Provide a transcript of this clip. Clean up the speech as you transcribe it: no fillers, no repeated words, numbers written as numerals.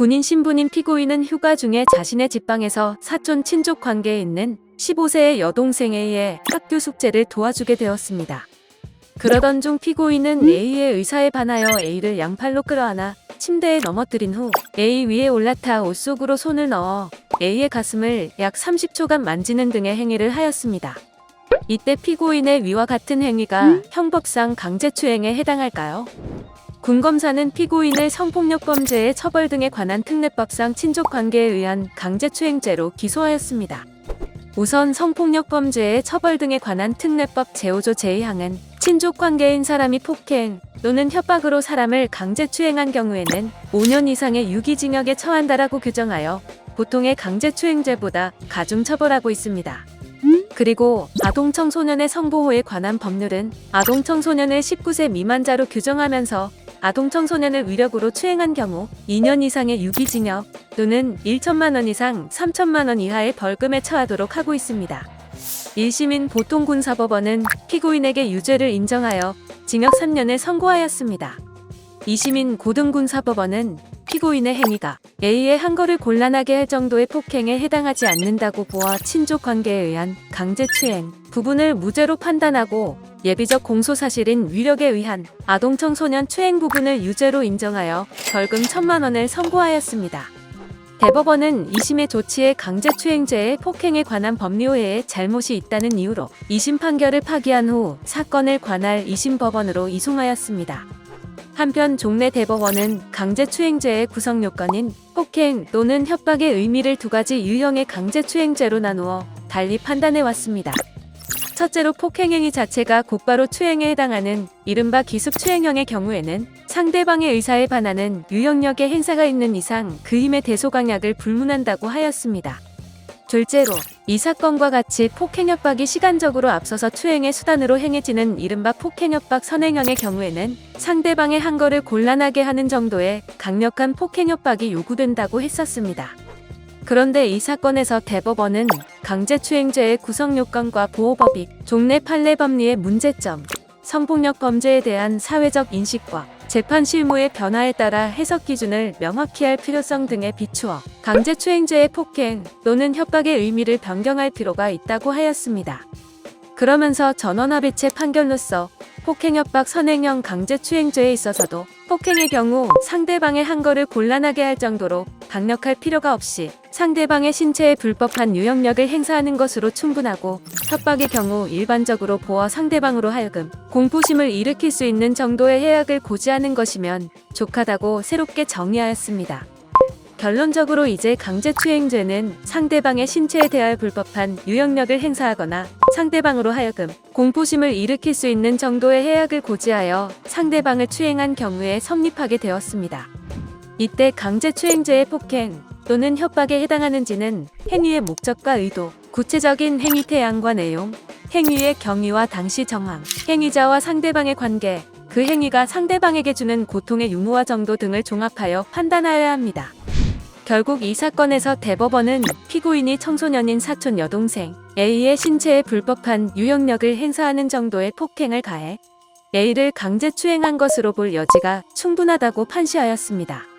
군인 신분인 피고인은 휴가 중에 자신의 집방에서 사촌 친족 관계에 있는 15세의 여동생 A의 학교 숙제를 도와주게 되었습니다. 그러던 중 피고인은 A의 의사에 반하여 A를 양팔로 끌어안아 침대에 넘어뜨린 후 A 위에 올라타 옷 속으로 손을 넣어 A의 가슴을 약 30초간 만지는 등의 행위를 하였습니다. 이때 피고인의 위와 같은 행위가 형법상 강제추행에 해당할까요? 군검사는 피고인을 성폭력범죄의 처벌 등에 관한 특례법상 친족관계에 의한 강제추행죄로 기소하였습니다. 우선 성폭력범죄의 처벌 등에 관한 특례법 제5조 제2항은 친족관계인 사람이 폭행 또는 협박으로 사람을 강제추행한 경우에는 5년 이상의 유기징역에 처한다라고 규정하여 보통의 강제추행죄보다 가중처벌하고 있습니다. 그리고 아동청소년의 성보호에 관한 법률은 아동청소년을 19세 미만자로 규정하면서 아동청소년을 위력으로 추행한 경우 2년 이상의 유기징역 또는 1천만 원 이상 3천만 원 이하의 벌금에 처하도록 하고 있습니다. 1심인 보통군사법원은 피고인에게 유죄를 인정하여 징역 3년을 선고하였습니다. 2심인 고등군사법원은 피고인의 행위가 A의 한거를 곤란하게 할 정도의 폭행에 해당하지 않는다고 보아 친족관계에 의한 강제추행 부분을 무죄로 판단하고 예비적 공소사실인 위력에 의한 아동청소년 추행 부분을 유죄로 인정하여 벌금 1천만 원을 선고하였습니다. 대법원은 2심의 조치의 강제추행죄의 폭행에 관한 법리오해에 잘못이 있다는 이유로 2심 판결을 파기한 후 사건을 관할 2심 법원으로 이송하였습니다. 한편 종래 대법원은 강제추행죄의 구성 요건인 폭행 또는 협박의 의미를 두 가지 유형의 강제추행죄로 나누어 달리 판단해왔습니다. 첫째로 폭행행위 자체가 곧바로 추행에 해당하는 이른바 기습추행형의 경우에는 상대방의 의사에 반하는 유형력의 행사가 있는 이상 그 힘의 대소강약을 불문한다고 하였습니다. 둘째로 이 사건과 같이 폭행협박이 시간적으로 앞서서 추행의 수단으로 행해지는 이른바 폭행협박 선행형의 경우에는 상대방의 한거를 곤란하게 하는 정도의 강력한 폭행협박이 요구된다고 했었습니다. 그런데 이 사건에서 대법원은 강제추행죄의 구성요건과 보호법익, 종래 판례 법리의 문제점, 성폭력 범죄에 대한 사회적 인식과 재판 실무의 변화에 따라 해석 기준을 명확히 할 필요성 등에 비추어 강제추행죄의 폭행 또는 협박의 의미를 변경할 필요가 있다고 하였습니다. 그러면서 전원합의체 판결로서 폭행협박 선행형 강제추행죄에 있어서도 폭행의 경우 상대방의 한거를 곤란하게 할 정도로 강력할 필요가 없이 상대방의 신체에 불법한 유형력을 행사하는 것으로 충분하고 협박의 경우 일반적으로 보아 상대방으로 하여금 공포심을 일으킬 수 있는 정도의 해악을 고지하는 것이면 족하다고 새롭게 정의하였습니다. 결론적으로 이제 강제추행죄는 상대방의 신체에 대하여 불법한 유형력을 행사하거나 상대방으로 하여금 공포심을 일으킬 수 있는 정도의 해악을 고지하여 상대방을 추행한 경우에 성립하게 되었습니다. 이때 강제추행죄의 폭행 또는 협박에 해당하는지는 행위의 목적과 의도, 구체적인 행위 태양과 내용, 행위의 경위와 당시 정황, 행위자와 상대방의 관계, 그 행위가 상대방에게 주는 고통의 유무와 정도 등을 종합하여 판단하여야 합니다. 결국 이 사건에서 대법원은 피고인이 청소년인 사촌 여동생 A의 신체에 불법한 유형력을 행사하는 정도의 폭행을 가해 A를 강제추행한 것으로 볼 여지가 충분하다고 판시하였습니다.